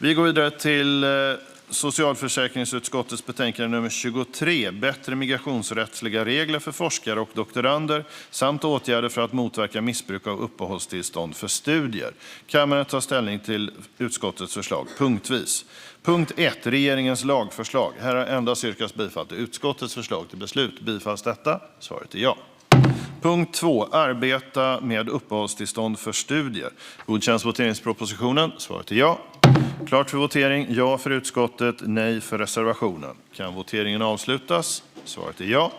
Vi går vidare till socialförsäkringsutskottets betänkande nummer 23, bättre migrationsrättsliga regler för forskare och doktorander samt åtgärder för att motverka missbruk av uppehållstillstånd för studier. Kammaren tar ställning till utskottets förslag punktvis. Punkt 1, regeringens lagförslag. Här har endast yrkats bifall till utskottets förslag till beslut. Bifalls detta? Svaret är ja. Punkt 2, arbeta med uppehållstillstånd för studier. Godkänns voteringspropositionen? Svaret är ja. Klart för votering, ja för utskottet, nej för reservationen. Kan voteringen avslutas? Svaret är ja.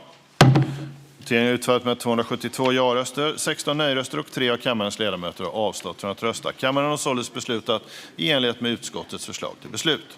Voteringen är utförd med 272 ja-röster, 16 nej-röster och 3 av kammarens ledamöter har avstått från att rösta. Kammaren har således beslutat i enlighet med utskottets förslag till beslut.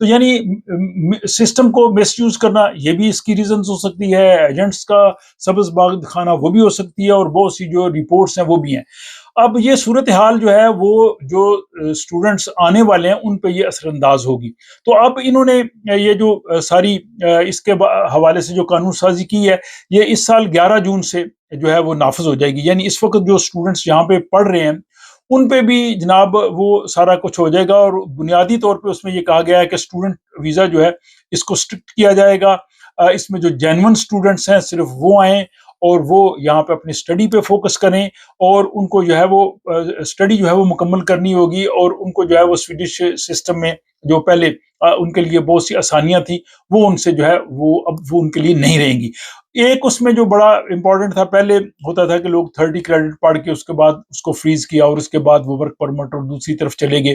تو یعنی system کو مس use کرنا یہ بھی اس کی reasons ہو سکتی ہے، agents کا سبز باغ دکھانا وہ بھی ہو سکتی ہے، اور بہت سی جو رپورٹس ہیں وہ بھی ہیں۔ اب یہ صورتحال جو ہے وہ جو اسٹوڈنٹس آنے والے ہیں ان پہ یہ اثر انداز ہوگی۔ تو اب انہوں نے یہ جو ساری اس کے حوالے سے جو قانون سازی کی ہے، یہ اس سال 11 جون سے جو ہے وہ نافذ ہو جائے گی۔ یعنی اس وقت جو اسٹوڈنٹس یہاں پہ پڑھ رہے ہیں ان پہ بھی جناب وہ سارا کچھ ہو جائے گا، اور بنیادی طور پہ اس میں یہ کہا گیا ہے کہ اسٹوڈنٹ ویزا جو ہے اس کو اسٹرکٹ کیا جائے گا۔ اس میں جو جینون اسٹوڈنٹس ہیں صرف وہ آئیں اور وہ یہاں پہ اپنی اسٹڈی پہ فوکس کریں، اور ان کو جو ہے وہ اسٹڈی جو ہے وہ مکمل کرنی ہوگی، اور ان کو جو ہے وہ سویڈش سسٹم میں جو پہلے ان کے لیے بہت سی آسانیاں تھیں وہ ان سے جو ہے وہ اب وہ ان کے لیے نہیں رہیں گی۔ ایک اس میں جو بڑا امپورٹنٹ تھا، پہلے ہوتا تھا کہ لوگ 30 کریڈٹ پڑھ کے اس کے بعد اس کو فریز کیا اور اس کے بعد وہ ورک پرمٹ اور دوسری طرف چلے گئے۔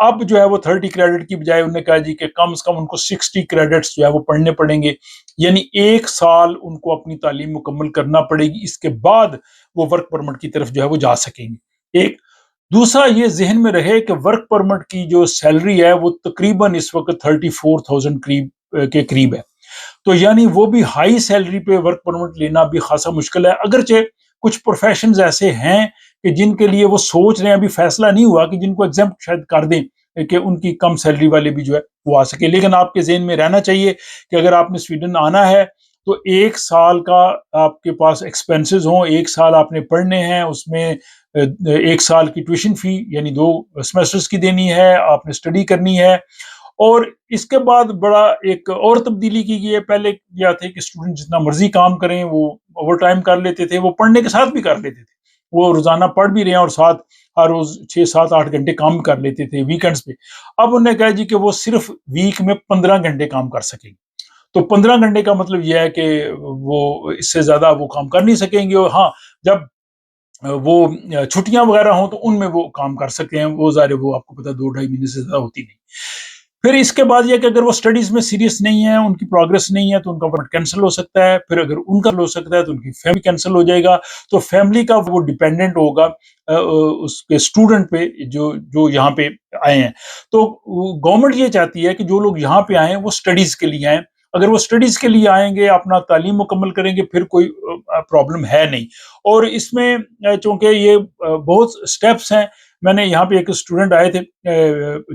اب جو ہے وہ 30 کریڈٹ کی بجائے انہوں نے کہا جی کہ کم سے کم ان کو 60 کریڈٹس جو ہے وہ پڑھنے پڑیں گے، یعنی 1 سال ان کو اپنی تعلیم مکمل کرنا پڑے گی، اس کے بعد وہ ورک پرمٹ کی طرف جو ہے وہ جا سکیں گے۔ ایک دوسرا یہ ذہن میں رہے کہ ورک پرمٹ کی جو سیلری ہے وہ تقریباً اس وقت 34,000 کے قریب ہے، تو یعنی وہ بھی ہائی سیلری پہ ورک پرمٹ لینا بھی خاصا مشکل ہے۔ اگرچہ کچھ پروفیشنز ایسے ہیں کہ جن کے لیے وہ سوچ رہے ہیں، ابھی فیصلہ نہیں ہوا کہ جن کو ایگزمپٹ شاید کر دیں کہ ان کی کم سیلری والے بھی جو ہے وہ آ سکے، لیکن آپ کے ذہن میں رہنا چاہیے کہ اگر آپ نے سویڈن آنا ہے تو 1 سال کا آپ کے پاس ایکسپینسز ہوں، 1 سال آپ نے پڑھنے ہیں، اس میں 1 سال کی ٹیوشن فی یعنی 2 سیمسٹرز کی دینی ہے، آپ نے اسٹڈی کرنی ہے۔ اور اس کے بعد بڑا ایک اور تبدیلی کی گئی ہے، پہلے کیا تھے کہ اسٹوڈنٹ جتنا مرضی کام کریں، وہ اوور ٹائم کر لیتے تھے، وہ پڑھنے کے ساتھ بھی کر لیتے تھے، وہ روزانہ پڑھ بھی رہے ہیں اور ساتھ ہر روز 6 7 8 گھنٹے کام کر لیتے تھے ویکینڈز پہ۔ اب انہوں نے کہا جی کہ وہ صرف ویک میں 15 گھنٹے کام کر سکیں گے، تو 15 گھنٹے کا مطلب یہ ہے کہ وہ اس سے زیادہ وہ کام کر نہیں سکیں گے، اور ہاں جب وہ چھٹیاں وغیرہ ہوں تو ان میں وہ کام کر سکتے ہیں، وہ ظاہر وہ آپ کو پتا 2 2.5 مہینے سے زیادہ ہوتی نہیں۔ پھر اس کے بعد یہ کہ اگر وہ اسٹڈیز میں سیریس نہیں ہے، ان کی پروگرس نہیں ہے، تو ان کا ورک کینسل ہو سکتا ہے۔ پھر اگر ان کا ہو سکتا ہے تو ان کی فیملی کینسل ہو جائے گا، تو فیملی کا وہ ڈیپینڈنٹ ہوگا اس کے اسٹوڈنٹ پہ جو یہاں پہ آئے ہیں۔ تو گورنمنٹ یہ چاہتی ہے کہ جو لوگ یہاں پہ آئیں وہ اسٹڈیز کے لیے آئیں، اگر وہ اسٹڈیز کے لیے آئیں گے، اپنا تعلیم مکمل کریں گے، پھر کوئی پرابلم ہے نہیں۔ اور اس میں چونکہ یہ بہت سٹیپس ہیں، میں نے یہاں پہ ایک اسٹوڈنٹ آئے تھے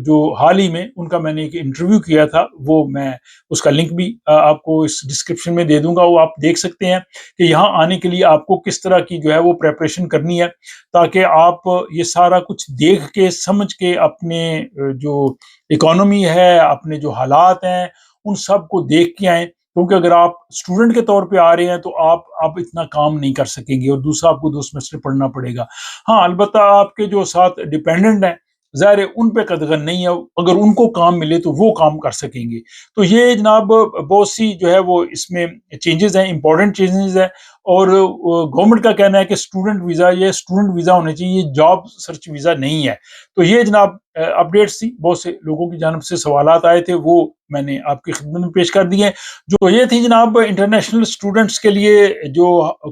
جو حال ہی میں، ان کا میں نے ایک انٹرویو کیا تھا، وہ میں اس کا لنک بھی آپ کو اس ڈسکرپشن میں دے دوں گا، وہ آپ دیکھ سکتے ہیں کہ یہاں آنے کے لیے آپ کو کس طرح کی جو ہے وہ پریپریشن کرنی ہے، تاکہ آپ یہ سارا کچھ دیکھ کے سمجھ کے اپنے جو اکانومی ہے، اپنے جو حالات ہیں، ان سب کو دیکھ کے آئیں، کیونکہ اگر آپ اسٹوڈنٹ کے طور پہ آ رہے ہیں تو آپ اتنا کام نہیں کر سکیں گے، اور دوسرا آپ کو 2 سیمسٹر پڑھنا پڑے گا۔ ہاں البتہ آپ کے جو ساتھ ڈیپینڈنٹ ہیں، ظاہر ہے ان پہ قدغن نہیں ہے، اگر ان کو کام ملے تو وہ کام کر سکیں گے۔ تو یہ جناب بہت سی جو ہے وہ اس میں چینجز ہیں، امپورٹنٹ چینجز ہیں، اور گورنمنٹ کا کہنا ہے کہ اسٹوڈنٹ ویزا یہ اسٹوڈنٹ ویزا ہونے چاہیے، یہ جاب سرچ ویزا نہیں ہے۔ تو یہ جناب اپڈیٹس تھی، بہت سے لوگوں کی جانب سے سوالات آئے تھے، وہ میں نے آپ کی خدمت میں پیش کر دیے۔ جو یہ تھی جناب انٹرنیشنل اسٹوڈنٹس کے لیے جو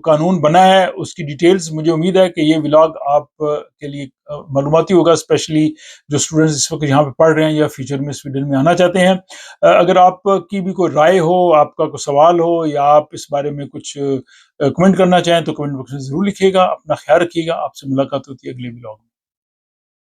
قانون بنا ہے اس کی ڈیٹیلز، مجھے امید ہے کہ یہ ولاگ آپ کے لیے معلوماتی ہوگا، اسپیشلی جو اسٹوڈنٹس اس وقت یہاں پہ پڑھ رہے ہیں یا فیوچر میں سویڈن میں آنا چاہتے ہیں۔ اگر آپ کی بھی کوئی رائے ہو، آپ کا کوئی سوال ہو، یا آپ اس بارے میں کچھ کمنٹ کرنا چاہیں تو کمنٹ باکس میں ضرور لکھیے گا۔ اپنا خیال رکھیے گا، آپ سے ملاقات ہوتی ہے اگلے ولاگ میں۔